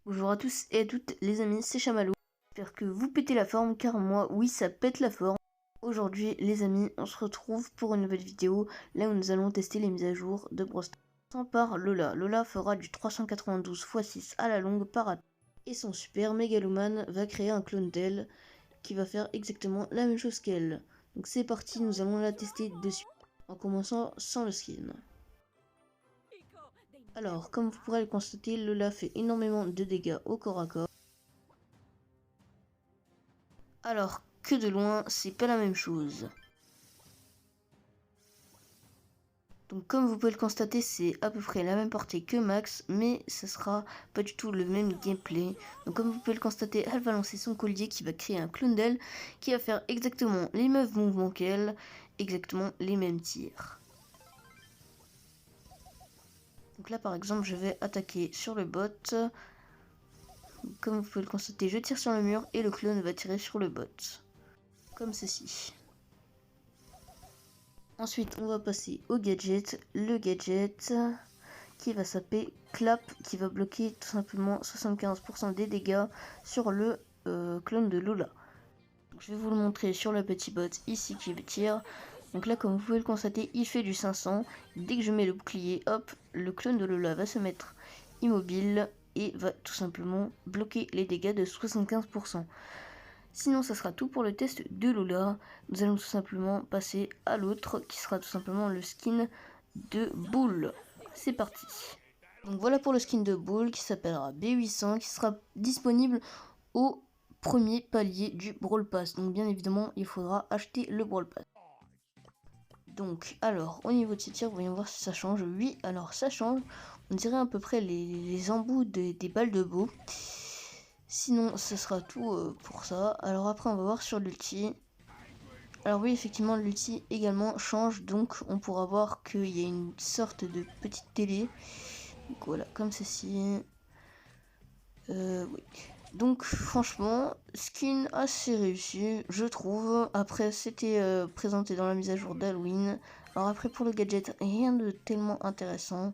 Bonjour à tous et à toutes les amis, c'est Chamallow. J'espère que vous pétez la forme car moi, oui, ça pète la forme. Aujourd'hui les amis, on se retrouve pour une nouvelle vidéo, là où nous allons tester les mises à jour de Brawl Stars. Sans par Lola. Lola fera du 392 x 6 à la longue par attaque. Et son super Megaloman va créer un clone d'elle qui va faire exactement la même chose qu'elle. Donc c'est parti, nous allons la tester dessus. En commençant sans le skin. Alors, comme vous pourrez le constater, Lola fait énormément de dégâts au corps à corps. Alors que de loin, c'est pas la même chose. Donc comme vous pouvez le constater, c'est à peu près la même portée que Max, mais ça sera pas du tout le même gameplay. Donc comme vous pouvez le constater, elle va lancer son collier qui va créer un clone d'elle, qui va faire exactement les mêmes mouvements qu'elle, exactement les mêmes tirs. Donc là par exemple, je vais attaquer sur le bot. Comme vous pouvez le constater, je tire sur le mur et le clone va tirer sur le bot. Comme ceci. Ensuite, on va passer au gadget. Le gadget qui va s'appeler Clap, qui va bloquer tout simplement 75% des dégâts sur le clone de Lola. Donc, je vais vous le montrer sur le petit bot ici qui tire. Donc là, comme vous pouvez le constater, il fait du 500. Dès que je mets le bouclier, hop, le clone de Lola va se mettre immobile et va tout simplement bloquer les dégâts de 75%. Sinon, ça sera tout pour le test de Lola. Nous allons tout simplement passer à l'autre, qui sera tout simplement le skin de Bull. C'est parti. Donc voilà pour le skin de Bull, qui s'appellera B800, qui sera disponible au premier palier du Brawl Pass. Donc bien évidemment, il faudra acheter le Brawl Pass. Donc, alors, au niveau de ces tirs, voyons voir si ça change. Oui, alors ça change. On dirait à peu près les embouts des balles de beau. Sinon, ce sera tout pour ça. Alors après, on va voir sur l'ulti. Alors oui, effectivement, l'ulti également change. Donc, on pourra voir qu'il y a une sorte de petite télé. Donc voilà, comme ceci. Oui. Donc, franchement, skin assez réussi, je trouve. Après, c'était présenté dans la mise à jour d'Halloween. Alors après, pour le gadget, rien de tellement intéressant.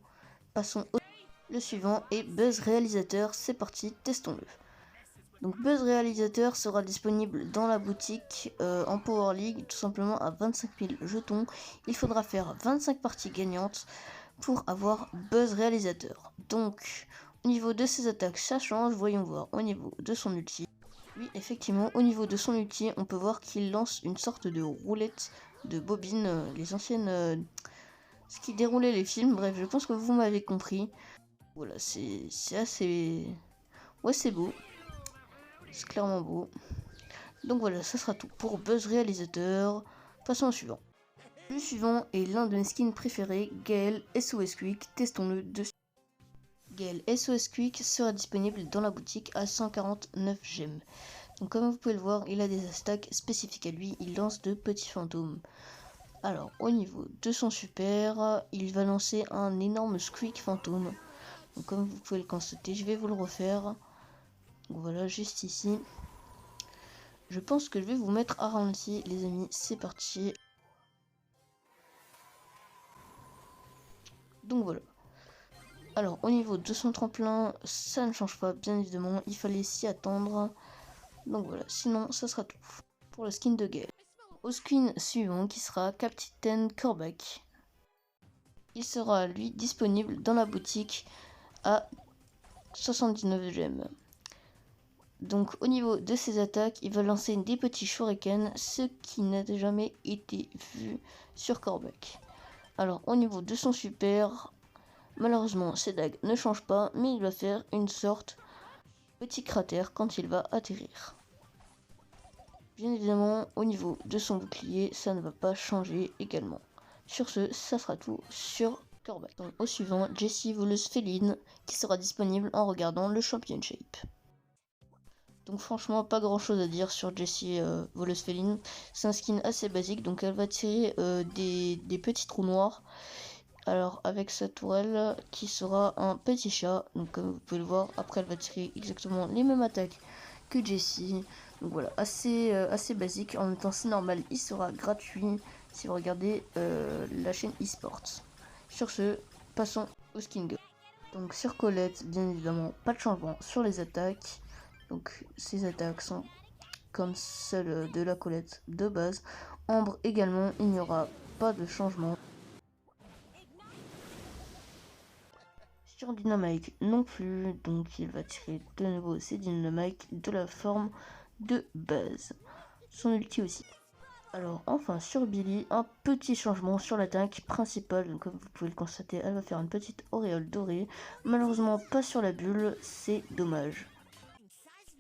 Passons au... Le suivant est Buzz Réalisateur. C'est parti, testons-le. Donc Buzz Réalisateur sera disponible dans la boutique en Power League, tout simplement à 25 000 jetons. Il faudra faire 25 parties gagnantes pour avoir Buzz Réalisateur. Donc au niveau de ses attaques, ça change. Voyons voir au niveau de son ulti. Oui, effectivement, au niveau de son ulti, on peut voir qu'il lance une sorte de roulette de bobine, les anciennes... ce qui déroulait les films. Bref, je pense que vous m'avez compris. Voilà, c'est assez... Ouais, c'est beau. C'est clairement beau. Donc voilà, ça sera tout pour Buzz Réalisateur. Passons au suivant. Le suivant est l'un de mes skins préférés, Gale SOS Quick. Testons-le dessus. Gale SOS Quick sera disponible dans la boutique à 149 gemmes. Donc comme vous pouvez le voir, il a des attaques spécifiques à lui. Il lance de petits fantômes. Alors au niveau de son super, il va lancer un énorme Squeak fantôme. Donc comme vous pouvez le constater, je vais vous le refaire. Donc voilà, juste ici. Je pense que je vais vous mettre à ralenti, les amis. C'est parti. Donc voilà. Alors, au niveau de son tremplin, ça ne change pas, bien évidemment. Il fallait s'y attendre. Donc voilà. Sinon, ça sera tout pour le skin de Gale. Au skin suivant, qui sera Captain Corbac. Il sera, lui, disponible dans la boutique à 79 gemmes. Donc au niveau de ses attaques, il va lancer des petits shurikens, ce qui n'a jamais été vu sur Corbac. Alors au niveau de son super, malheureusement ses dagues ne changent pas, mais il va faire une sorte de petit cratère quand il va atterrir. Bien évidemment, au niveau de son bouclier, ça ne va pas changer également. Sur ce, ça sera tout sur Corbac. Donc, au suivant, Jessie voleuse féline, qui sera disponible en regardant le Championship. Donc franchement, pas grand chose à dire sur Jessie voleuse féline. C'est un skin assez basique, donc elle va tirer des petits trous noirs. Alors avec sa tourelle qui sera un petit chat. Donc comme vous pouvez le voir, après elle va tirer exactement les mêmes attaques que Jessie. Donc voilà, assez basique. En même temps c'est normal, il sera gratuit si vous regardez la chaîne eSports. Sur ce, passons au skin go. Donc sur Colette, bien évidemment, pas de changement sur les attaques. Donc ces attaques sont comme celles de la Colette de base. Ambre également, il n'y aura pas de changement. Sur Dynamite non plus, donc il va tirer de nouveau ses Dynamite de la forme de base. Son ulti aussi. Alors enfin sur Billy, un petit changement sur l'attaque principale, donc comme vous pouvez le constater, elle va faire une petite auréole dorée. Malheureusement pas sur la bulle, c'est dommage.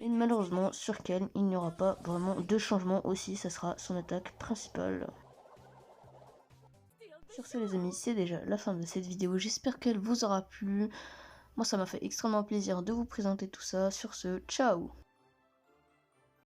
Et malheureusement sur Ken, il n'y aura pas vraiment de changement aussi, ça sera son attaque principale. Sur ce les amis, c'est déjà la fin de cette vidéo, j'espère qu'elle vous aura plu. Moi ça m'a fait extrêmement plaisir de vous présenter tout ça. Sur ce, ciao!